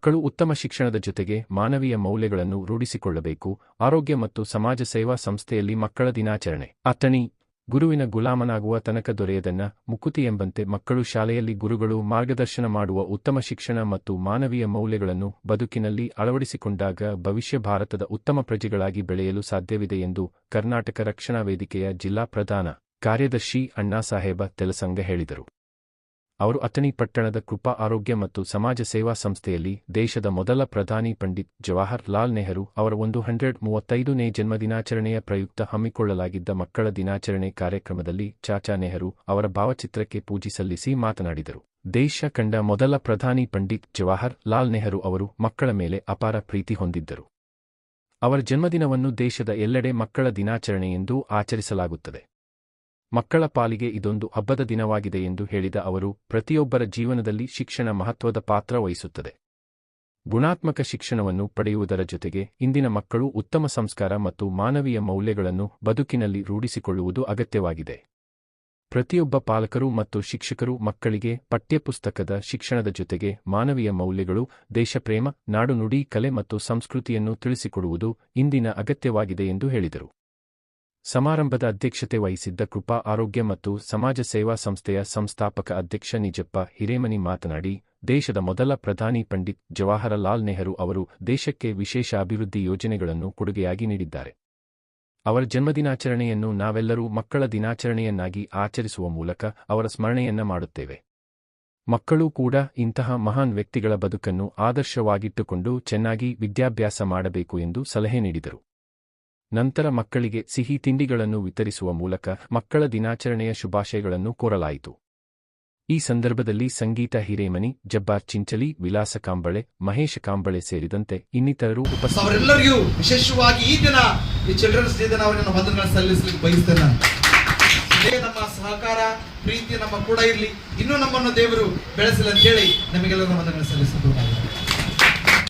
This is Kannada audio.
ಮಕ್ಕಳು ಉತ್ತಮ ಶಿಕ್ಷಣದ ಜೊತೆಗೆ ಮಾನವೀಯ ಮೌಲ್ಯಗಳನ್ನು ರೂಢಿಸಿಕೊಳ್ಳಬೇಕು. ಆರೋಗ್ಯ ಮತ್ತು ಸಮಾಜ ಸೇವಾ ಸಂಸ್ಥೆಯಲ್ಲಿ ಮಕ್ಕಳ ದಿನಾಚರಣೆ. ಅತಣಿ ಗುರುವಿನ ಗುಲಾಮನಾಗುವ ತನಕ ದೊರೆಯದನ್ನ ಮುಕುತಿ ಎಂಬಂತೆ ಮಕ್ಕಳು ಶಾಲೆಯಲ್ಲಿ ಗುರುಗಳು ಮಾರ್ಗದರ್ಶನ ಮಾಡುವ ಉತ್ತಮ ಶಿಕ್ಷಣ ಮತ್ತು ಮಾನವೀಯ ಮೌಲ್ಯಗಳನ್ನು ಬದುಕಿನಲ್ಲಿ ಅಳವಡಿಸಿಕೊಂಡಾಗ ಭವಿಷ್ಯ ಭಾರತದ ಉತ್ತಮ ಪ್ರಜೆಗಳಾಗಿ ಬೆಳೆಯಲು ಸಾಧ್ಯವಿದೆ ಎಂದು ಕರ್ನಾಟಕ ರಕ್ಷಣಾ ವೇದಿಕೆಯ ಜಿಲ್ಲಾ ಪ್ರಧಾನ ಕಾರ್ಯದರ್ಶಿ ಅಣ್ಣಾಸಾಹೇಬ ತೆಲಸಂಗ ಹೇಳಿದರು. ಅವರು ಅತಣಿ ಪಟ್ಟಣದ ಕೃಪಾ ಆರೋಗ್ಯ ಮತ್ತು ಸಮಾಜ ಸೇವಾ ಸಂಸ್ಥೆಯಲ್ಲಿ ದೇಶದ ಮೊದಲ ಪ್ರಧಾನಿ ಪಂಡಿತ್ ಜವಾಹರ್ ಲಾಲ್ ನೆಹರು ಅವರ 135ನೇ ಜನ್ಮದಿನಾಚರಣೆಯ ಪ್ರಯುಕ್ತ ಹಮ್ಮಿಕೊಳ್ಳಲಾಗಿದ್ದ ಮಕ್ಕಳ ದಿನಾಚರಣೆ ಕಾರ್ಯಕ್ರಮದಲ್ಲಿ ಚಾಚಾ ನೆಹರು ಅವರ ಭಾವಚಿತ್ರಕ್ಕೆ ಪೂಜೆ ಸಲ್ಲಿಸಿ ಮಾತನಾಡಿದರು. ದೇಶ ಕಂಡ ಮೊದಲ ಪ್ರಧಾನಿ ಪಂಡಿತ್ ಜವಾಹರ್ ಲಾಲ್ ನೆಹರು ಅವರು ಮಕ್ಕಳ ಮೇಲೆ ಅಪಾರ ಪ್ರೀತಿ ಹೊಂದಿದ್ದರು. ಅವರ ಜನ್ಮದಿನವನ್ನು ದೇಶದ ಎಲ್ಲೆಡೆ ಮಕ್ಕಳ ದಿನಾಚರಣೆ ಎಂದು ಆಚರಿಸಲಾಗುತ್ತದೆ. ಮಕ್ಕಳ ಪಾಲಿಗೆ ಇದೊಂದು ಹಬ್ಬದ ದಿನವಾಗಿದೆ ಎಂದು ಹೇಳಿದ ಅವರು, ಪ್ರತಿಯೊಬ್ಬರ ಜೀವನದಲ್ಲಿ ಶಿಕ್ಷಣ ಮಹತ್ವದ ಪಾತ್ರ ವಹಿಸುತ್ತದೆ. ಗುಣಾತ್ಮಕ ಶಿಕ್ಷಣವನ್ನು ಪಡೆಯುವುದರ ಜೊತೆಗೆ ಇಂದಿನ ಮಕ್ಕಳು ಉತ್ತಮ ಸಂಸ್ಕಾರ ಮತ್ತು ಮಾನವೀಯ ಮೌಲ್ಯಗಳನ್ನು ಬದುಕಿನಲ್ಲಿ ರೂಢಿಸಿಕೊಳ್ಳುವುದು ಅಗತ್ಯವಾಗಿದೆ. ಪ್ರತಿಯೊಬ್ಬ ಪಾಲಕರು ಮತ್ತು ಶಿಕ್ಷಕರು ಮಕ್ಕಳಿಗೆ ಪಠ್ಯಪುಸ್ತಕದ ಶಿಕ್ಷಣದ ಜೊತೆಗೆ ಮಾನವೀಯ ಮೌಲ್ಯಗಳು, ದೇಶಪ್ರೇಮ, ನಾಡು ನುಡಿ, ಕಲೆ ಮತ್ತು ಸಂಸ್ಕೃತಿಯನ್ನು ತಿಳಿಸಿಕೊಡುವುದು ಇಂದಿನ ಅಗತ್ಯವಾಗಿದೆ ಎಂದು ಹೇಳಿದರು. ಸಮಾರಂಭದ ಅಧ್ಯಕ್ಷತೆ ವಹಿಸಿದ್ದ ಕೃಪಾ ಆರೋಗ್ಯ ಮತ್ತು ಸಮಾಜ ಸೇವಾ ಸಂಸ್ಥೆಯ ಸಂಸ್ಥಾಪಕ ಅಧ್ಯಕ್ಷ ನಿಜಪ್ಪ ಹಿರೇಮನಿ ಮಾತನಾಡಿ, ದೇಶದ ಮೊದಲ ಪ್ರಧಾನಿ ಪಂಡಿತ್ ಜವಾಹರಲಾಲ್ ನೆಹರು ಅವರು ದೇಶಕ್ಕೆ ವಿಶೇಷ ಅಭಿವೃದ್ಧಿ ಯೋಜನೆಗಳನ್ನು ಕೊಡುಗೆಯಾಗಿ ನೀಡಿದ್ದಾರೆ. ಅವರ ಜನ್ಮದಿನಾಚರಣೆಯನ್ನು ನಾವೆಲ್ಲರೂ ಮಕ್ಕಳ ದಿನಾಚರಣೆಯನ್ನಾಗಿ ಆಚರಿಸುವ ಮೂಲಕ ಅವರ ಸ್ಮರಣೆಯನ್ನ ಮಾಡುತ್ತೇವೆ. ಮಕ್ಕಳೂ ಕೂಡ ಇಂತಹ ಮಹಾನ್ ವ್ಯಕ್ತಿಗಳ ಬದುಕನ್ನು ಆದರ್ಶವಾಗಿಟ್ಟುಕೊಂಡು ಚೆನ್ನಾಗಿ ವಿದ್ಯಾಭ್ಯಾಸ ಮಾಡಬೇಕು ಎಂದು ಸಲಹೆ ನೀಡಿದರು. ನಂತರ ಮಕ್ಕಳಿಗೆ ಸಿಹಿ ತಿಂಡಿಗಳನ್ನು ವಿತರಿಸುವ ಮೂಲಕ ಮಕ್ಕಳ ದಿನಾಚರಣೆಯ ಶುಭಾಶಯಗಳನ್ನು ಕೋರಲಾಯಿತು. ಈ ಸಂದರ್ಭದಲ್ಲಿ ಸಂಗೀತ ಹಿರೇಮನಿ, ಜಬ್ಬಾರ್ ಚಿಂಚಲಿ, ವಿಲಾಸ ಕಾಂಬಳೆ, ಮಹೇಶ ಕಾಂಬಳೆ ಸೇರಿದಂತೆ ಇನ್ನಿತರರು ಅವರೆಲ್ಲರಿಗೂ ವಿಶೇಷವಾಗಿ ಈ ದಿನ ಈ ಚಿಲ್ಡ್ರನ್ಸ್ ಡೇ ದಿನ ಅವರನ್ನು ವಂದನೆಗಳನ್ನು ಸಲ್ಲಿಸಲಿಕ್ಕೆ ಬಯಸ್ತೇನೆ. ನಮ್ಮ ಸಹಕಾರ ಪ್ರೀತಿ ನಮ್ಮ ಕೂಡ ಇರಲಿ, ಇನ್ನೂ ನಮ್ಮನ್ನು ದೇವರು ಬೆಳೆಸಲಿ ಅಂತ ಹೇಳಿ ನಮಗೆಲ್ಲರೂ ವಂದನೆಗಳನ್ನು ಸಲ್ಲಿಸಬಹುದು.